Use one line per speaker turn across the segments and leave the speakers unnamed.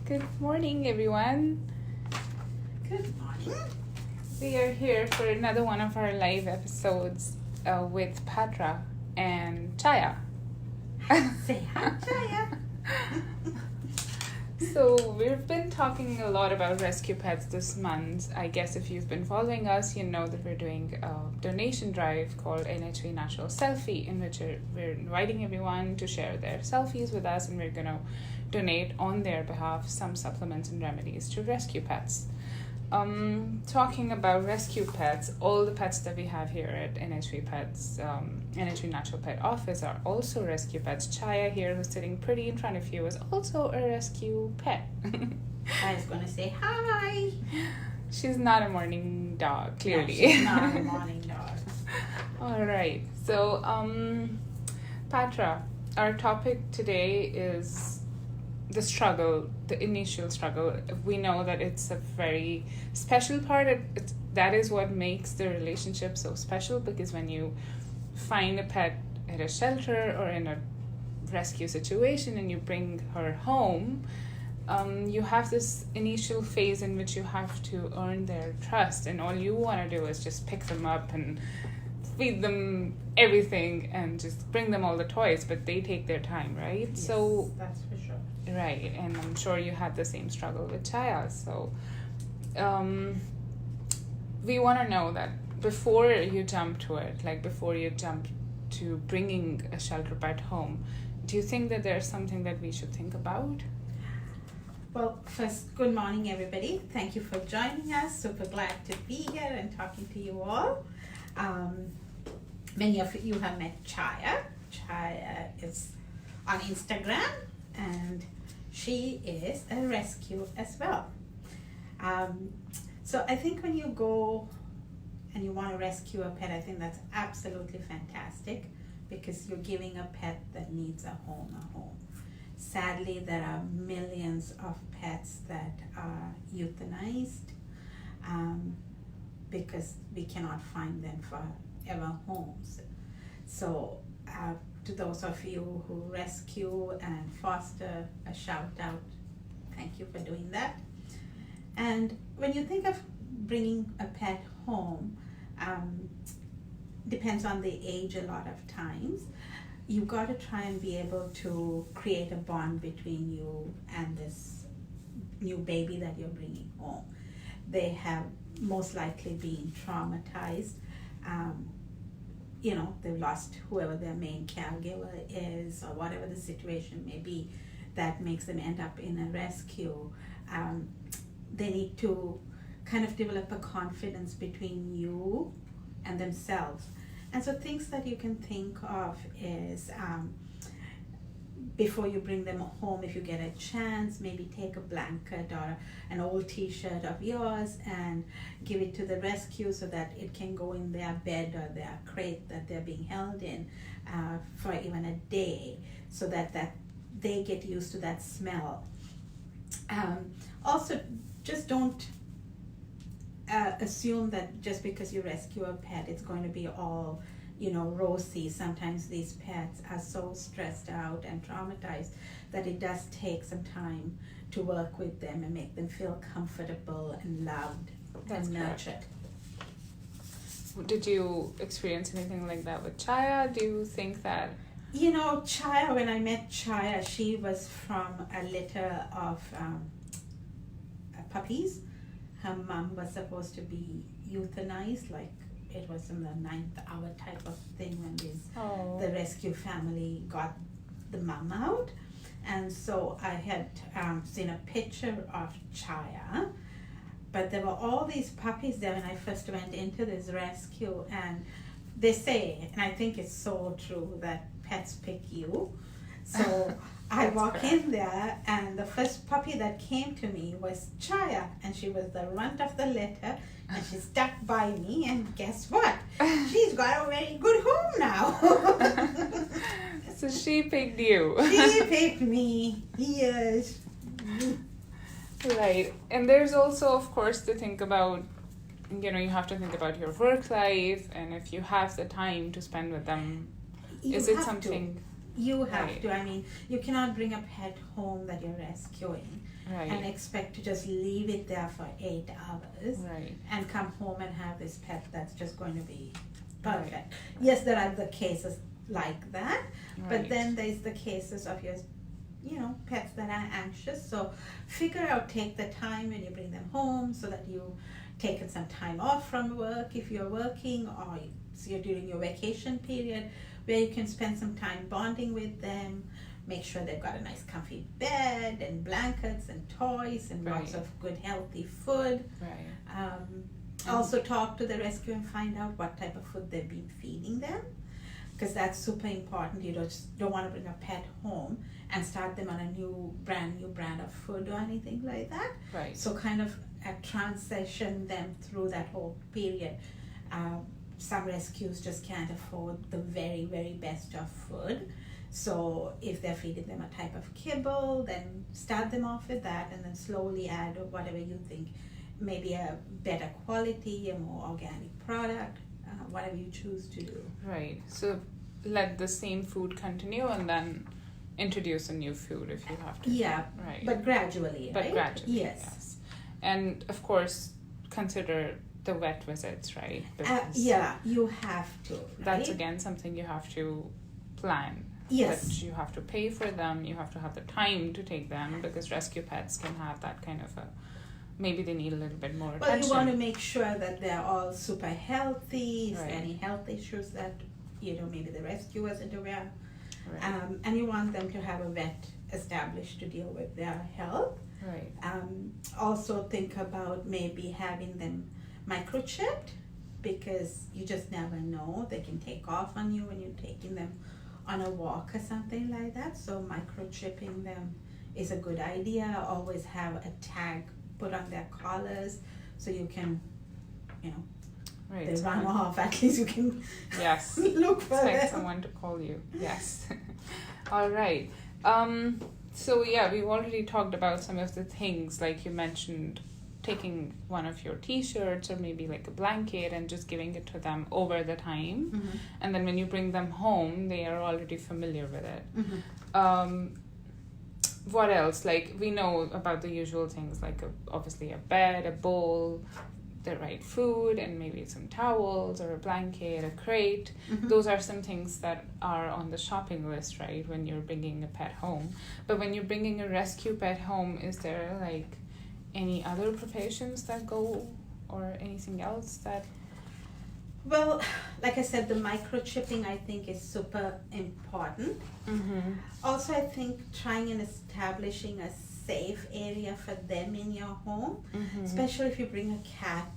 Good morning, everyone.
Good morning.
We are here for another one of our live episodes with Patra and Chaya.
Say hi, Chaya.
So we've been talking a lot about rescue pets this month. I guess if you've been following us, you know that we're doing a donation drive called NHV Natural Selfie, in which we're inviting everyone to share their selfies with us, and we're going to donate on their behalf some supplements and remedies to rescue pets. Talking about rescue pets, all the pets that we have here at NHV Pets, NHV Natural Pet Office are also rescue pets. Chaya here, who's sitting pretty in front of you, is also a rescue pet.
I was going to say hi.
She's not a morning dog, clearly.
No, she's not a morning dog.
All right. So, Patra, our topic today is the struggle, the initial struggle. We know that it's a very special part. That is what makes the relationship so special, because when you find a pet at a shelter or in a rescue situation and you bring her home, you have this initial phase in which you have to earn their trust, and all you want to do is just pick them up and feed them everything and just bring them all the toys, but they take their time, right?
Yes,
so
that's for sure.
Right, and I'm sure you had the same struggle with Chaya. So we want to know that before you jump to it, like before you jump to bringing a shelter pet home, do you think that there's something that we should think about?
Well, first, good morning, everybody. Thank you for joining us. Super glad to be here and talking to you all. Many of you have met Chaya. Chaya is on Instagram, and she is a rescue as well. So I think when you go and you want to rescue a pet, I think that's absolutely fantastic, because you're giving a pet that needs a home. Sadly, there are millions of pets that are euthanized because we cannot find them forever homes. So to those of you who rescue and foster, a shout out. Thank you for doing that. And when you think of bringing a pet home, depends on the age a lot of times. You've got to try and be able to create a bond between you and this new baby that you're bringing home. They have most likely been traumatized. They've lost whoever their main caregiver is, or whatever the situation may be that makes them end up in a rescue. They need to kind of develop a confidence between you and themselves. And so things that you can think of is, before you bring them home, if you get a chance, maybe take a blanket or an old t-shirt of yours and give it to the rescue so that it can go in their bed or their crate that they're being held in for even a day, so that they get used to that smell. Also, just don't assume that just because you rescue a pet, it's going to be all rosy. Sometimes these pets are so stressed out and traumatized that it does take some time to work with them and make them feel comfortable and loved and nurtured.
Did you experience anything like that with Chaya? Do you think that...
Chaya, when I met Chaya, she was from a litter of puppies. Her mom was supposed to be euthanized, like it was in the 9th hour type of thing when the rescue family got the mom out. And so I had seen a picture of Chaya, but there were all these puppies there when I first went into this rescue, and they say, and I think it's so true, that pets pick you. So I walk in there, and the first puppy that came to me was Chaya, and she was the runt of the litter, and she stuck by me, and guess what? She's got a very good home now.
So she picked you.
She picked me, yes.
Right. And there's also, of course, to think about, you have to think about your work life, and if you have the time to spend with them, is it something...
You have
Right.
to. I mean, you cannot bring a pet home that you're rescuing
Right.
and expect to just leave it there for 8 hours
Right.
and come home and have this pet that's just going to be perfect.
Right.
Yes, there are the cases like that, but
Right.
then there's the cases of your, pets that are anxious. So figure out, take the time when you bring them home so that you taken some time off from work if you're working, or so you're during your vacation period where you can spend some time bonding with them. Make sure they've got a nice comfy bed and blankets and toys and lots
Right.
of good healthy food.
Right.
Also talk to the rescue and find out what type of food they've been feeding them, because that's super important. You don't want to bring a pet home and start them on a brand new brand of food or anything like that.
Right.
So kind of transition them through that whole period. Some rescues just can't afford the very, very best of food. So if they're feeding them a type of kibble, then start them off with that and then slowly add whatever you think, maybe a better quality, a more organic product, whatever you choose to do.
Right. So let the same food continue and then introduce a new food if you have to.
Yeah,
Right.
but gradually,
But
right?
gradually,
Yes.
And of course, consider the vet visits, right?
Yeah, you have to. Right?
That's again something you have to plan.
Yes.
That you have to pay for them, you have to have the time to take them, because rescue pets can have that kind of maybe they need a little bit more attention.
Well, you want to make sure that they're all super healthy. Is there
Right.
any health issues that, maybe the rescue wasn't aware of?
Right.
And you want them to have a vet established to deal with their health.
Right.
Also think about maybe having them microchipped, because you just never know. They can take off on you when you're taking them on a walk or something like that. So microchipping them is a good idea. Always have a tag put on their collars so you can,
Right.
they run
Someone-
off, at least you can
Yes.
look for
Expect
them.
someone to call you. Yes. All right. So yeah, we've already talked about some of the things, like you mentioned, taking one of your t-shirts or maybe like a blanket and just giving it to them over the time.
Mhm.
And then when you bring them home, they are already familiar with it.
Mhm.
What else? Like, we know about the usual things, like obviously a bed, a bowl, the right food, and maybe some towels or a blanket, a crate.
Mhm.
Those are some things that are on the shopping list, right, when you're bringing a pet home. But when you're bringing a rescue pet home, is there like any other preparations that go, or anything else that?
Well, like I said, the microchipping I think is super important.
Mm-hmm.
Also, I think trying and establishing a safe area for them in your home,
Mm-hmm.
especially if you bring a cat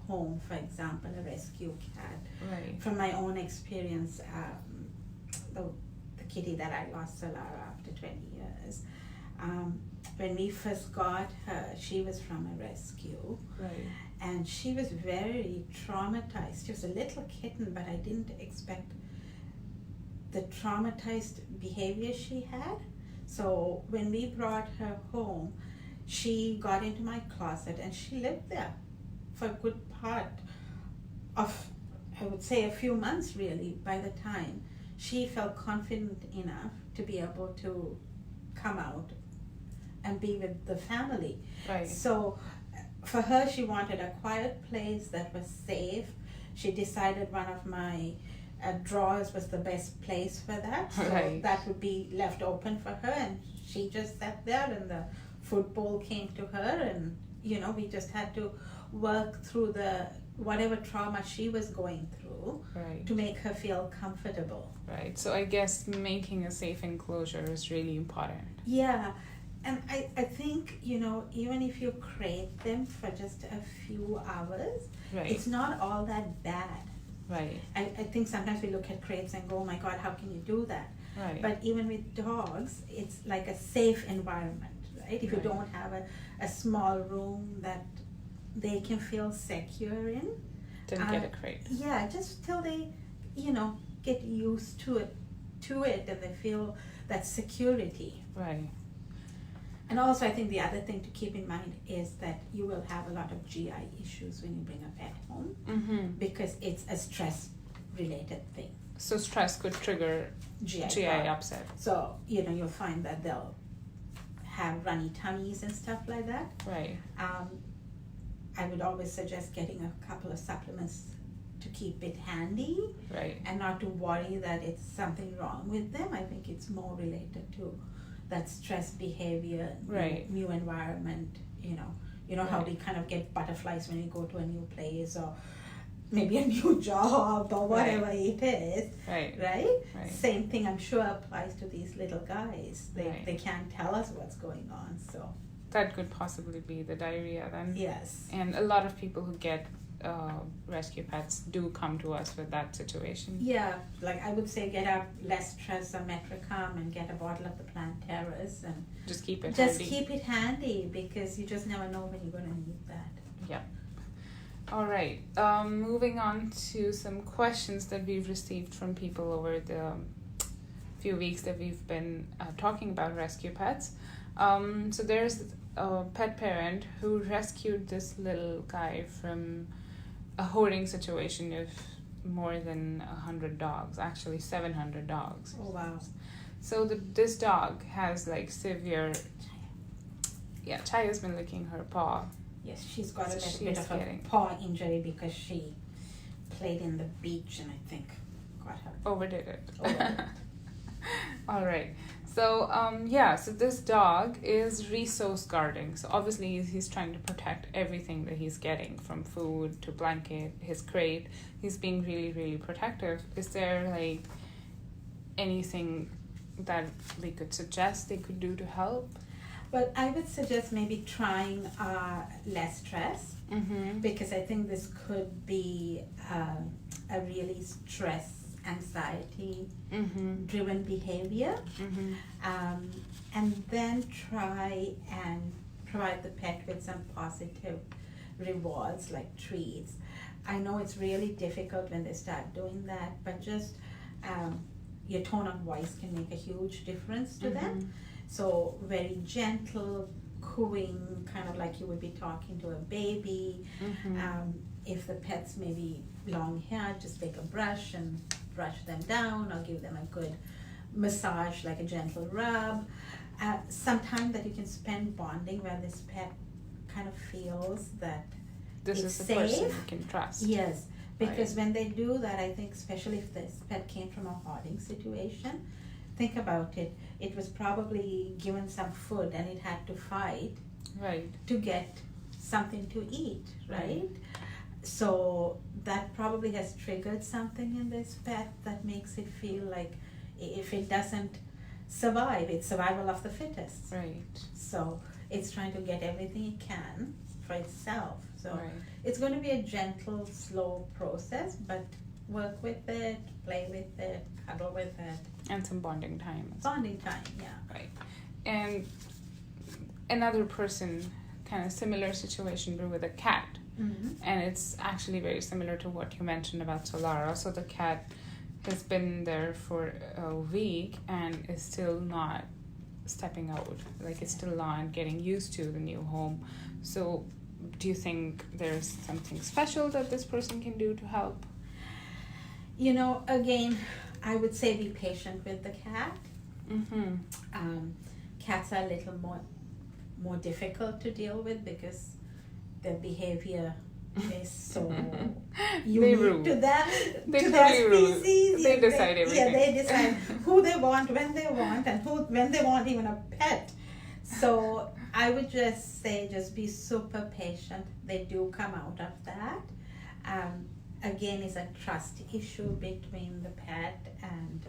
home, for example, a rescue cat.
Right.
From my own experience, the kitty that I lost, Solara, after 20 years, when we first got her, she was from a rescue.
Right.
And she was very traumatized. She was a little kitten, but I didn't expect the traumatized behavior she had. So when we brought her home, she got into my closet and she lived there for a good part of, I would say, a few months really, by the time she felt confident enough to be able to come out and be with the family.
Right.
So for her, she wanted a quiet place that was safe. She decided one of my drawers was the best place for that. So
Right.
that would be left open for her, and she just sat there and the food bowl came to her, and we just had to work through the whatever trauma she was going through
Right.
to make her feel comfortable.
Right. So I guess making a safe enclosure is really important.
Yeah. And I think, even if you crate them for just a few hours,
Right.
it's not all that bad.
Right.
I think sometimes we look at crates and go, oh my God, how can you do that?
Right.
But even with dogs, it's like a safe environment, right? If you
Right.
don't have a small room that they can feel secure in.
Then get a crate.
Yeah, just till they, get used to it and they feel that security.
Right.
And also, I think the other thing to keep in mind is that you will have a lot of GI issues when you bring a pet home,
Mm-hmm.
because it's a stress-related thing.
So stress could trigger GI upset.
So, you'll find that they'll have runny tummies and stuff like that.
Right.
I would always suggest getting a couple of supplements to keep it handy.
Right.
And not to worry that it's something wrong with them. I think it's more related to that stress behavior,
right.
new environment, right. How we kind of get butterflies when we go to a new place or maybe a new job or whatever right. it is.
Right.
Right? Same thing I'm sure applies to these little guys. They can't tell us what's going on, so.
That could possibly be the diarrhea then.
Yes.
And a lot of people who get rescue pets do come to us with that situation.
Yeah, like I would say get a less stress or Metricam and get a bottle of the Plantaris and
just keep it
handy.
Just
keep it handy because you just never know when you're going to need that.
Yeah. All right. Moving on to some questions that we've received from people over the few weeks that we've been talking about rescue pets. So there's a pet parent who rescued this little guy from a hoarding situation of more than 100 dogs, actually 700 dogs.
Oh, wow.
So this dog has like severe, Chaya's been licking her paw.
Yes, she's got a little bit of a paw injury because she played in the beach and I think got her.
Overdid it. All right. So, so this dog is resource guarding. So obviously he's trying to protect everything that he's getting, from food to blanket, his crate. He's being really, really protective. Is there like anything that we could suggest they could do to help?
Well, I would suggest maybe trying less stress,
mm-hmm.
because I think this could be a really anxiety
mm-hmm.
driven behavior.
Mm-hmm.
And then try and provide the pet with some positive rewards like treats. I know it's really difficult when they start doing that, but just your tone of voice can make a huge difference to
mm-hmm.
them. So very gentle, cooing, kind of like you would be talking to a baby.
Mm-hmm.
If the pet's maybe long hair, just take a brush and brush them down or give them a good massage, like a gentle rub. Some time that you can spend bonding where this pet kind of feels that
this
it's
is the
safe.
Person you can trust.
Yes, because
right.
when they do that, I think especially if this pet came from a hoarding situation, think about it. It was probably given some food and it had to fight
right.
to get something to eat, right? So that probably has triggered something in this pet that makes it feel like if it doesn't survive, it's survival of the fittest.
Right.
So it's trying to get everything it can for itself. So
right.
it's going to be a gentle, slow process, but work with it, play with it, cuddle with it.
And some bonding time.
Bonding time, yeah.
Right. And another person, kind of similar situation, but with a cat.
Mm-hmm.
And it's actually very similar to what you mentioned about Solara. So the cat has been there for a week and is still not stepping out. Like it's still not getting used to the new home. So do you think there's something special that this person can do to help?
Again, I would say be patient with the cat.
Mm-hmm.
Cats are a little more difficult to deal with because their behavior is so unique to them, to their species.
They decide everything.
Yeah, they decide who they want, when they want, and when they want even a pet. So I would just say, just be super patient. They do come out of that. Again, it's a trust issue between the pet and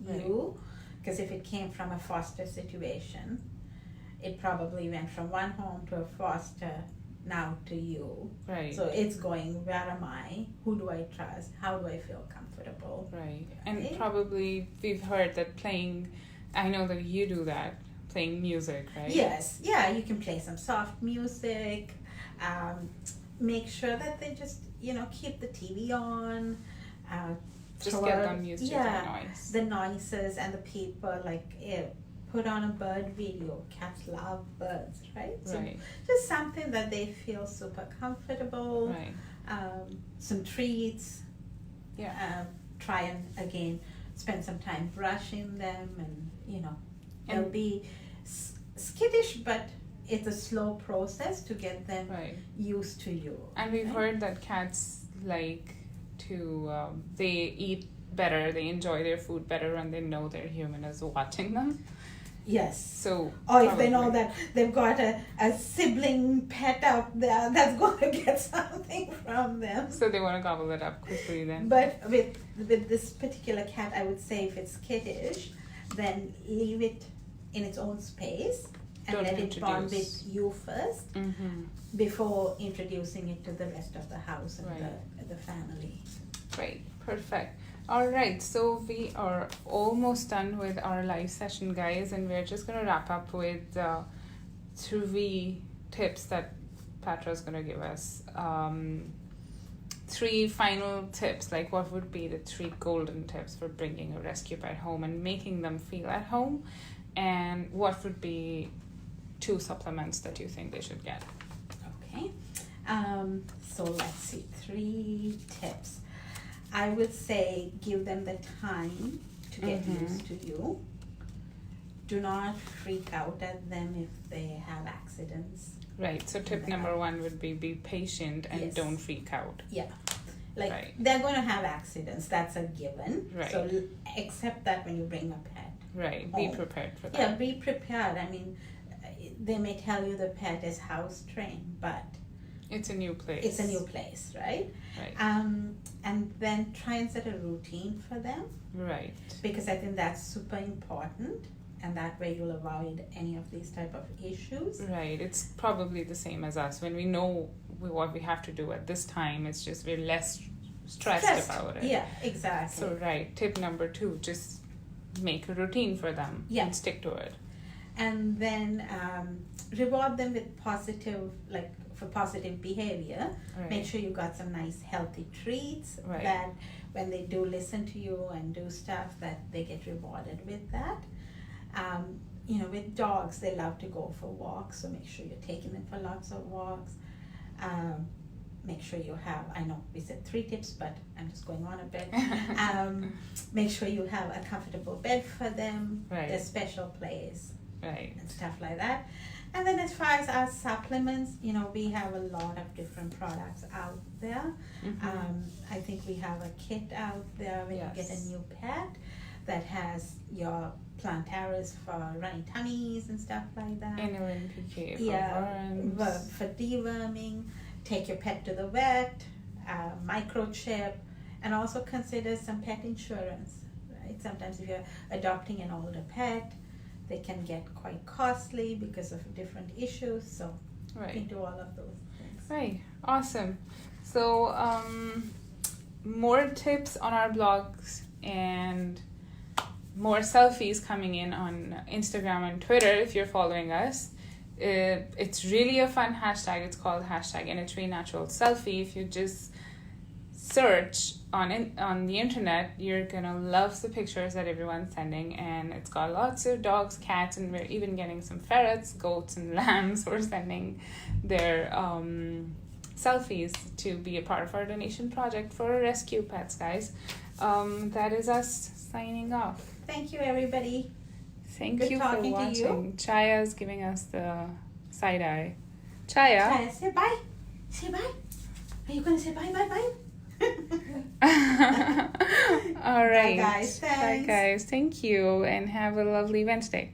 you, because if it came from a foster situation, it probably went from one home to a foster, now to you.
Right.
So it's going, where am I? Who do I trust? How do I feel comfortable?
Right. And probably we've heard that I know that you do that, playing music, right?
Yes. Yeah, you can play some soft music. Make sure that they just, keep the TV on.
Just get them used to the noise.
The noises and the people, put on a bird video. Cats love birds, right? So just something that they feel super comfortable.
Right.
Some treats.
Yeah.
try and again spend some time brushing them, and they'll be skittish, but it's a slow process to get them used to you.
And we've heard that cats like to they eat better, they enjoy their food better when they know their human is watching them.
Yes.
So
or if they know that they've got a sibling pet out there that's going to get something from them,
so they want to gobble it up quickly then.
But with this particular cat, I would say if it's skittish, then leave it in its own space and let it bond with you first before introducing it to the rest of the house and the family.
Right, perfect. All right, so we are almost done with our live session, guys, and we're just going to wrap up with 3 tips that Patra's going to give us. 3 final tips, like what would be the 3 golden tips for bringing a rescue pet home and making them feel at home, and what would be 2 supplements that you think they should get?
Okay, so let's see, 3 tips. I would say give them the time to get used to you. Do not freak out at them if they have accidents.
Right, so tip number 1 would be patient and don't freak out.
Yeah, they're going to have accidents, that's a given.
Right.
So accept that when you bring a pet.
Right, be prepared for that.
Yeah, be prepared. I mean, they may tell you the pet is house trained, but
it's a new place.
It's a new place, right?
Right.
And then try and set a routine for them.
Right.
Because I think that's super important, and that way you'll avoid any of these type of issues.
Right. It's probably the same as us. When we know what we have to do at this time, it's just we're less stressed about it.
Yeah, exactly.
So, right. Tip number 2, just make a routine for them and stick to it.
And then reward them with positive behavior. Right. Make sure you got some nice healthy treats that when they do listen to you and do stuff, that they get rewarded with that. With dogs, they love to go for walks, so make sure you're taking them for lots of walks. Make sure you have, I know we said 3 tips, but I'm just going on a bit. Make sure you have a comfortable bed for them, a special place, and stuff like that. And then as far as our supplements, we have a lot of different products out there. I think we have a kit out there when you get a new pet that has your plantaris for runny tummies and stuff like that.
And an NPK for worms.
For deworming. Take your pet to the vet, microchip, and also consider some pet insurance. Right? Sometimes if you're adopting an older pet, they can get quite costly because of different issues. So think do all of those things.
Right. Awesome. So more tips on our blogs and more selfies coming in on Instagram and Twitter if you're following us. It's really a fun hashtag. It's called #NHVNaturalSelfie. If you just search on the internet, you're gonna love the pictures that everyone's sending, and it's got lots of dogs, cats, and we're even getting some ferrets, goats, and lambs who are sending their selfies to be a part of our donation project for rescue pets, guys. That is us signing off.
Thank you, everybody.
Thank you for watching. Chaya's giving us the side eye. Chaya,
say bye. Say bye. Are you going to say bye?
All right.
Bye, guys. Thanks.
Bye, guys. Thank you, and have a lovely Wednesday.